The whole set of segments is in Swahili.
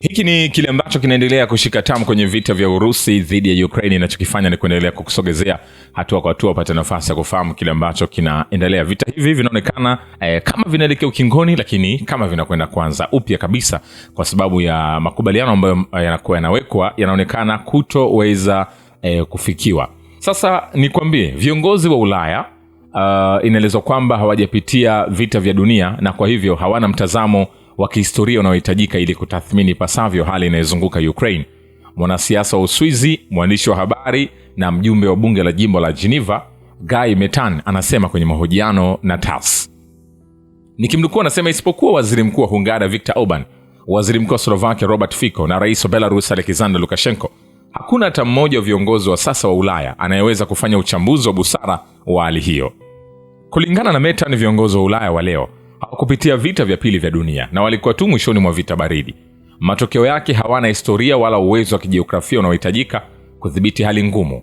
Hiki ni kile ambacho kinaendelea kushika tamu kwenye vita vya Urusi dhidi ya Ukraine. Inachokifanya ni kuendelea kukusogezea hatua kwa hatua upate nafasi ya kufahamu kile ambacho kinaendelea. Vita hivi vinaonekana kama vinaelekea ukingoni, lakini kama vinakwenda kwanza upya kabisa, kwa sababu ya makubaliano ambayo yanakuwa yanawekwa yanaonekana kutoweza kufikiwa. Sasa nikwambie, viongozi wa Ulaya inaelezwa kwamba hawajapitia vita vya dunia, na kwa hivyo hawana mtazamo wa kihistoria unaohitajika ili kutathmini pasavyo hali inayozunguka Ukraine. Mwanasiasa wa Uswizi, mwandishi wa habari na mjumbe wa bunge la jimbo la Geneva, Guy Metan, anasema kwenye mahojiano na TASS. Nikimnukuu, anasema isipokuwa waziri mkuu wa Hungaria Viktor Orban, waziri mkuu wa Slovakia Robert Fico na rais wa Belarus Alexander Lukashenko, hakuna hata mmoja wa viongozi wa sasa wa Ulaya anayeweza kufanya uchambuzi wa busara wa hali hiyo. Kulingana na Metan, viongozi wa Ulaya wa leo hawakupitia vita vya pili vya dunia na walikuwa tu mwishoni mwa vita baridi. Matokeo yake hawana historia wala uwezo wa kijiografia unaohitajika kudhibiti hali ngumu.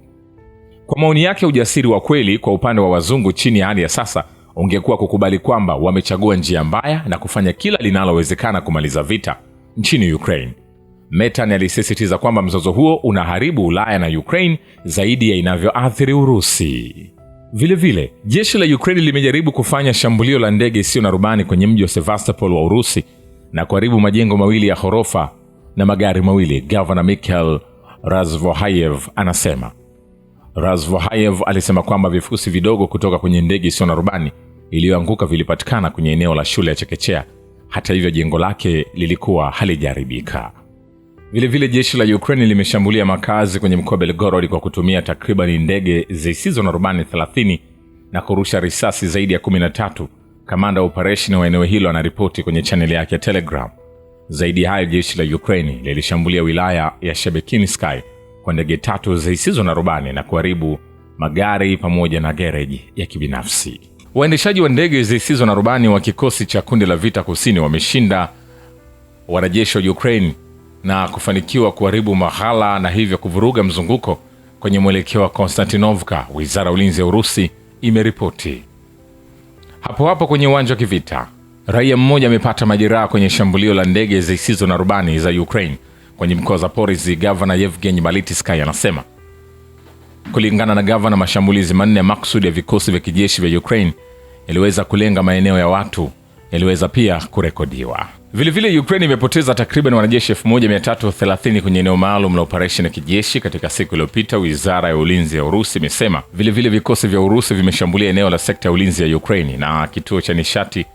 Kwa maoni yake, ujasiri wa kweli kwa upande wa wazungu chini ya hali ya sasa ungekuwa kukubali kwamba wamechagua njia mbaya na kufanya kila linalowezekana kumaliza vita nchini Ukraine. Metan alisisitiza kwamba mzozo huo unaharibu Ulaya na Ukraine zaidi ya inavyoathiri Urusi. Vile vile, jeshi la Ukraine limejaribu kufanya shambulio la ndege isiyo na rubani kwenye mji wa Sevastopol wa Urusi na kuharibu majengo mawili ya ghorofa na magari mawili. Gavana Mikhail Razvohayev anasema. Razvohayev alisema kwamba vifusi vidogo kutoka kwenye ndege isiyo na rubani iliyoanguka vilipatikana kwenye eneo la shule ya chekechea. Hata hivyo, jengo lake lilikuwa halijaharibika. Vile vile, jeshi la Ukraine limeshambulia makazi kwenye mkoa Belgorod kwa kutumia takriban ndege zisizo na rubani 30 na kurusha risasi zaidi ya 13. Kamanda wa operation wa eneo hilo anaripoti kwenye channel yake ya Telegram. Zaidi ya hayo, jeshi la Ukraine lilishambulia wilaya ya Shebekinsky kwa ndege 3 zisizo na rubani na kuharibu magari pamoja na gereji ya kibinafsi. Waendeshaji wa ndege zisizo na rubani wa kikosi cha kundi la vita kusini wameshinda wanajeshi wa Ukraine na kufanikiwa kuharibu maghala na hivyo kuvuruga mzunguko kwenye mwelekeo wa Konstantinovka, wizara ya ulinzi ya Urusi imeripoti. Hapo kwenye uwanja wa kivita, raia mmoja amepata majeraha kwenye shambulio la ndege zisizo na rubani za Ukraine kwenye mkoa wa Zaporizhzhia. Gavana Yevgeny Balitsky anasema. Kulingana na gavana, mashambulizi manne maksudi ya vikosi vya kijeshi vya Ukraine yaliweza kulenga maeneo ya watu yaliweza pia kurekodiwa. Vile vile, Ukraine imepoteza takriban wanajeshi 1330 kwenye eneo maalum la operation ya kijeshi katika siku iliyopita, wizara ya ulinzi ya Urusi imesema. Vile vile, vikosi vya Urusi vimeshambulia eneo la sekta ya ulinzi ya Ukraine na kituo cha nishati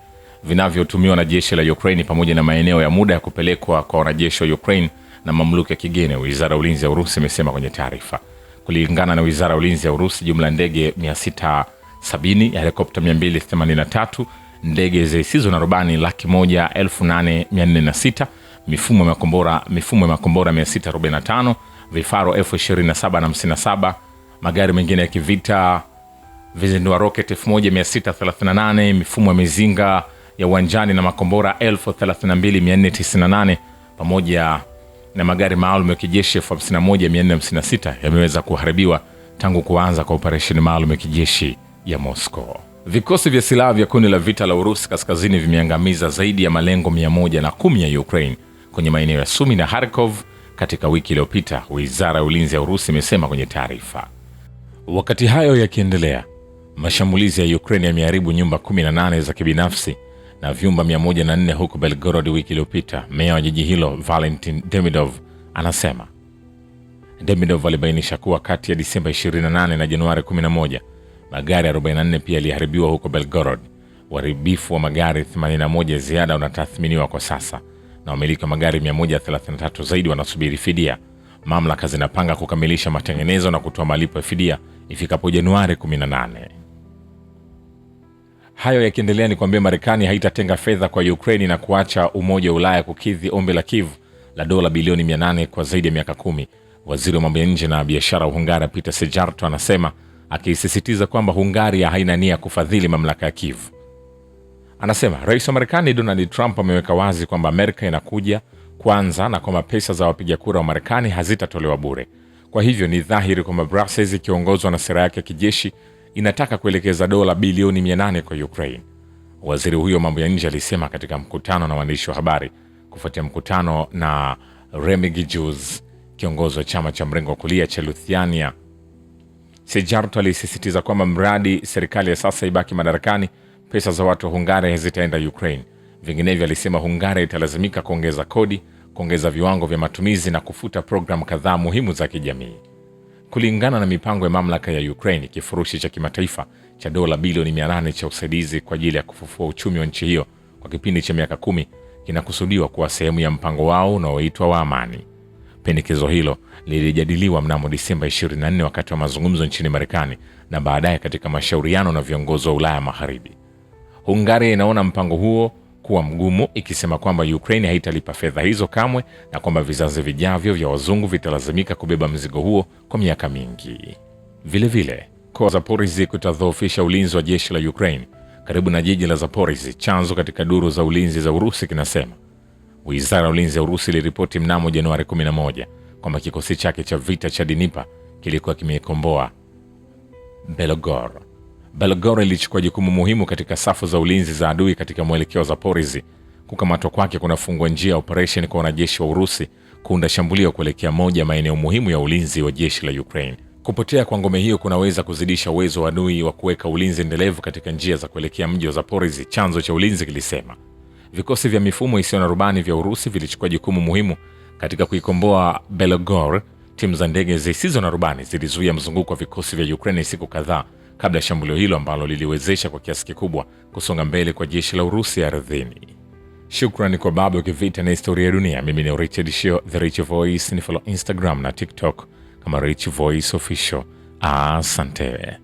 vinavyotumiwa na jeshi la Ukraine pamoja na maeneo ya muda ya kupelekwa kwa wanajeshi wa Ukraine na mamluki ya kigeni, wizara ya ulinzi ya Urusi imesema kwenye taarifa. Kulingana na wizara ya ulinzi ya Urusi, jumla ndege 670, helikopta 283, ndege zisizo na rubani 108,406, mifumo ya makombora 645, vifaru F-27 magari mengine ya kivita, vizindua rocket 1638, mifumo ya mizinga ya uwanjani na makombora 32,498 pamoja na magari maalum ya kijeshi 51,456 yameweza kuharibiwa tangu kuanza kwa operesheni maalum ya kijeshi ya Moscow. Vikosi vya silaha vya kundi la vita la Urusi kaskazini vimeangamiza zaidi ya malengo 110 ya Ukraine kwenye maeneo ya Sumi na Kharkov katika wiki iliyopita, wizara ya ulinzi ya Urusi imesema kwenye taarifa. Wakati hayo yakiendelea, mashambulizi ya Ukraine yameharibu nyumba 18 za kibinafsi na vyumba 104 huko Belgorod wiki iliyopita. Meya wa jiji hilo Valentin Demidov anasema. Demidov alibainisha kuwa kati ya Disemba 28 na Januari 11 magari 44 pia yaliharibiwa huko Belgorod. Uharibifu wa magari 81 ziada unatathminiwa kwa sasa na wamiliki wa magari 133 zaidi wanasubiri fidia. Mamlaka zinapanga kukamilisha matengenezo na kutoa malipo ya fidia ifikapo Januari 18. Hayo yakiendelea, ni kwamba Marekani haitatenga fedha kwa Ukraine na kuacha Umoja wa Ulaya kukidhi ombi la Kiev la dola bilioni 800 kwa zaidi ya miaka 10. Waziri wa mambo ya nje na biashara wa Hungaria Peter Szijjártó anasema, akisisitiza kwamba Hungaria haina nia kufadhili mamlaka ya Kiev. Anasema rais wa Marekani Donald Trump ameweka wazi kwamba Amerika inakuja kwanza na kwamba pesa za wapiga kura wa Marekani hazitatolewa bure. Kwa hivyo ni dhahiri kwamba Brussels ikiongozwa na sera yake ya kijeshi inataka kuelekeza dola bilioni 800 kwa Ukraine. Waziri huyo mambo ya nje alisema katika mkutano na waandishi wa habari kufuatia mkutano na Remigius, kiongozi wa chama cha mrengo wa kulia cha Lithuania. Sejarto alisisitiza kwamba mradi serikali ya sasa ibaki madarakani, pesa za watu wa Hungaria zitaenda Ukraine. Vinginevyo, alisema Hungaria italazimika kuongeza kodi, kuongeza viwango vya matumizi na kufuta programu kadhaa muhimu za kijamii. Kulingana na mipango ya mamlaka ya Ukraine, kifurushi cha kimataifa cha dola bilioni 800 cha usaidizi kwa ajili ya kufufua uchumi wa nchi hiyo kwa kipindi cha miaka 10 kinakusudiwa kuwa sehemu ya mpango wao unaoitwa wa amani. Pendekezo hilo lilijadiliwa mnamo Disemba 24 wakati wa mazungumzo nchini Marekani na baadaye katika mashauriano na viongozi wa Ulaya Magharibi. Hungaria inaona mpango huo kuwa mgumu, ikisema kwamba Ukraine haitalipa fedha hizo kamwe na kwamba vizazi vijavyo vya wazungu vitalazimika kubeba mzigo huo kwa miaka mingi. Vilevile, kwa Zaporizhzhia kutadhoofisha ulinzi wa jeshi la Ukraine karibu na jiji la Zaporizhzhia, chanzo katika duru za ulinzi za Urusi kinasema. Wizara ya ulinzi ya Urusi iliripoti mnamo Januari 11 kwamba kikosi chake cha vita cha Dnipro kilikuwa kimekomboa Belgorod. Belgorod ilichukua jukumu muhimu katika safu za ulinzi za adui katika mwelekeo wa Zaporizhzhia. Kukamatwa kwake kunafungua njia ya operation kwa wanajeshi wa Urusi kuunda shambulio kuelekea moja maeneo muhimu ya ulinzi wa jeshi la Ukraine. Kupotea kwa ngome hiyo kunaweza kuzidisha uwezo wa adui wa kuweka ulinzi endelevu katika njia za kuelekea mji wa Zaporizhzhia, chanzo cha ulinzi kilisema. Vikosi vya mifumo isiyo na rubani vya Urusi vilichukua jukumu muhimu katika kuikomboa Belgorod. Timu za ndege zisizo na rubani zilizuia mzunguko wa vikosi vya Ukraine siku kadhaa kabla ya shambulio hilo ambalo liliwezesha kwa kiasi kikubwa kusonga mbele kwa jeshi la Urusi ardhini. Shukrani kwa Babu ya Kivita na Historia ya Dunia. Mimi ni Richard Shio, The Rich Voice. Ni follow Instagram na TikTok kama Rich Voice Official. Asante.